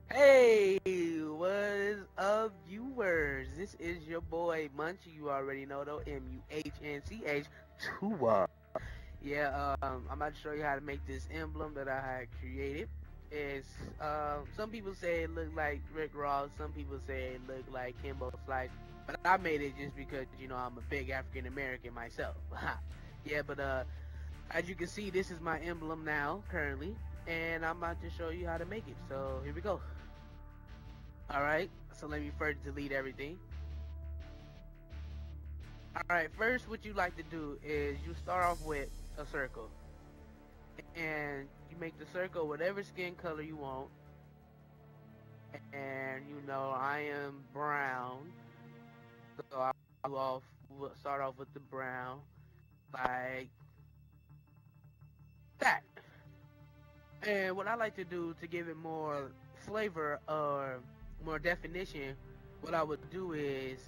Hey, what is up, viewers? This is your boy Muhnchyy. You already know though, Muhnchyy. Tua. I'm about to show you how to make this emblem that I had created. It's some people say it look like Rick Ross, some people say it look like Kimbo Slice, but I made it just because I'm a big African American myself. As you can see, this is my emblem now currently, and I'm about to show you how to make it. So here we go. Alright, so let me first delete everything. Alright, first what you like to do is you start off with a circle. And you make the circle whatever skin color you want. And I am brown. So we'll start off with the brown. Like that. And what I like to do to give it more flavor or more definition, what I would do is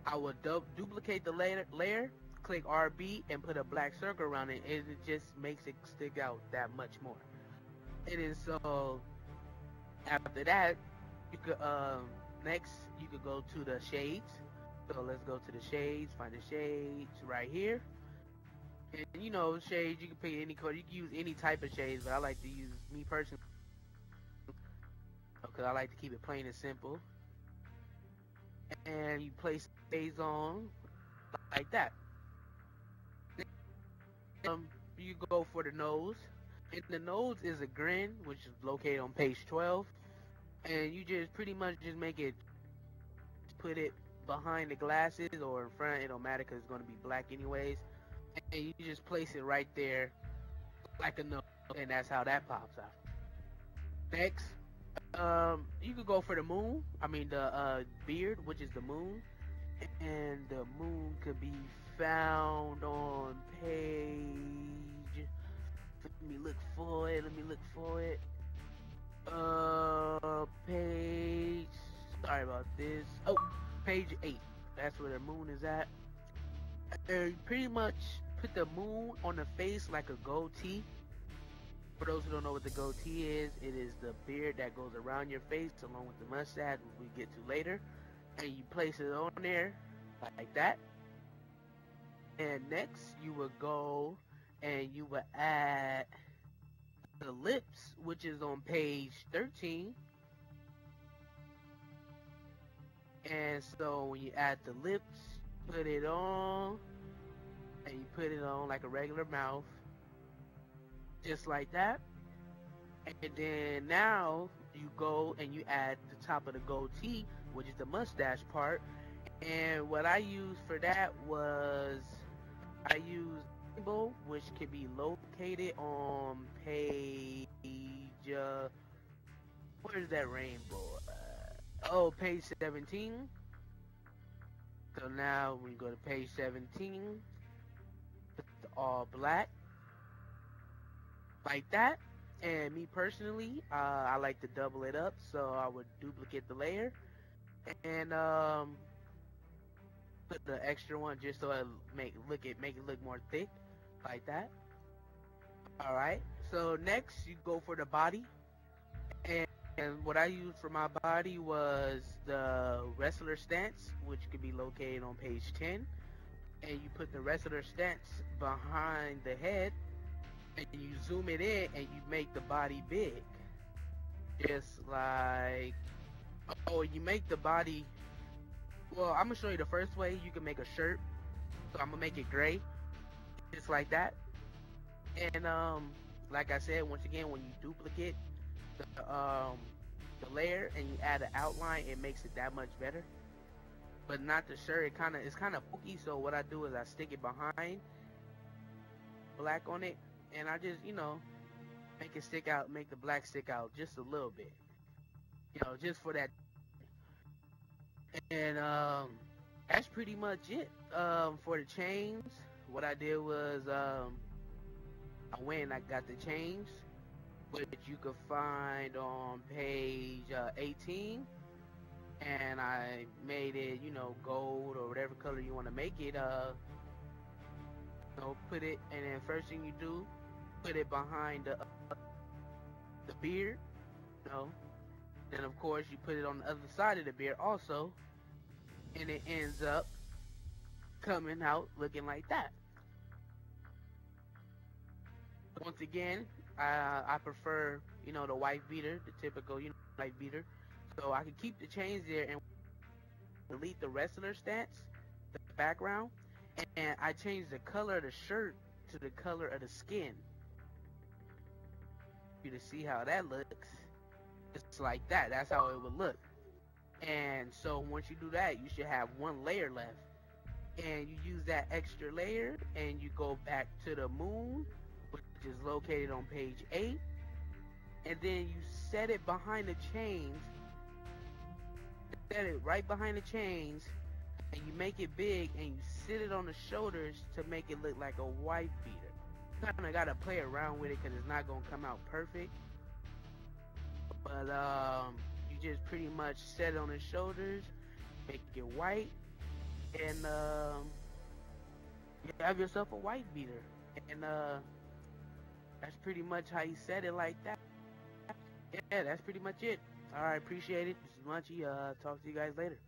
I would duplicate the layer, click RB, and put a black circle around it, and it just makes it stick out that much more. And then so after that, you could next you could go to the shades. So let's go to the shades, find the shades right here. And shades you can pick any color, you can use any type of shades, but I like to use me personally because I like to keep it plain and simple. And you place shades on like that. You go for the nose. And the nose is a grin, which is located on page 12. And you just pretty much just make it, put it behind the glasses or in front. It don't matter because it's going to be black anyways. And you just place it right there like a nose. And that's how that pops out. Next, you could go for the moon. I mean the beard, which is the moon. And the moon could be found on page. Let me look for it. Page. Sorry about this. Oh, page 8. That's where the moon is at. And you pretty much put the moon on the face like a goatee. For those who don't know what the goatee is, it is the beard that goes around your face along with the mustache, which we get to later. And you place it on there like that. And next, you will go and you will add the lips, which is on page 13. And so when you add the lips, put it on, and you put it on like a regular mouth, just like that. And then now you go and you add the top of the goatee, which is the mustache part. And what I used for that was I used rainbow, which can be located on page. Where's that rainbow? Page 17. So now when you go to page 17, it's all black, like that. And me personally, I like to double it up, so I would duplicate the layer and put the extra one just so it make it look more thick, like that. All right. So next, you go for the body, and, and what I used for my body was the wrestler stance, which could be located on page 10. And you put the wrestler stance behind the head, and you zoom it in, and you make the body big, just like. Oh, you make the body. Well, I'm gonna show you the first way you can make a shirt. So I'm gonna make it gray, just like that. And like I said, once again, when you duplicate the layer and you add an outline, it makes it that much better. But not the shirt. It's kind of pokey. So what I do is I stick it behind, black on it, and I just make it stick out, make the black stick out just a little bit. Just for that. And that's pretty much it. For the chains, what I did was I went and I got the chains, which you could find on page 18. And I made it, gold or whatever color you want to make it. Put it, and then first thing you do, put it behind the beard, you know, Then of course you put it on the other side of the beard also, and it ends up coming out looking like that. Once again, I prefer, you know, the white beater, the typical, you know, white beater. So I can keep the chains there and delete the rest of their stance, the background, and I change the color of the shirt to the color of the skin. You to see how that looks. It's like that. That's how it would look. And so once you do that, you should have one layer left. And you use that extra layer and you go back to the moon, which is located on page 8. And then you set it behind the chains. Set it right behind the chains. And you make it big and you sit it on the shoulders to make it look like a white beater. Kind of got to play around with it because it's not going to come out perfect. But you just pretty much set it on the shoulders, make it white, and you have yourself a white beater. And that's pretty much how you set it like that. Yeah, that's pretty much it. Alright, appreciate it. This is Muhnchyy. Talk to you guys later.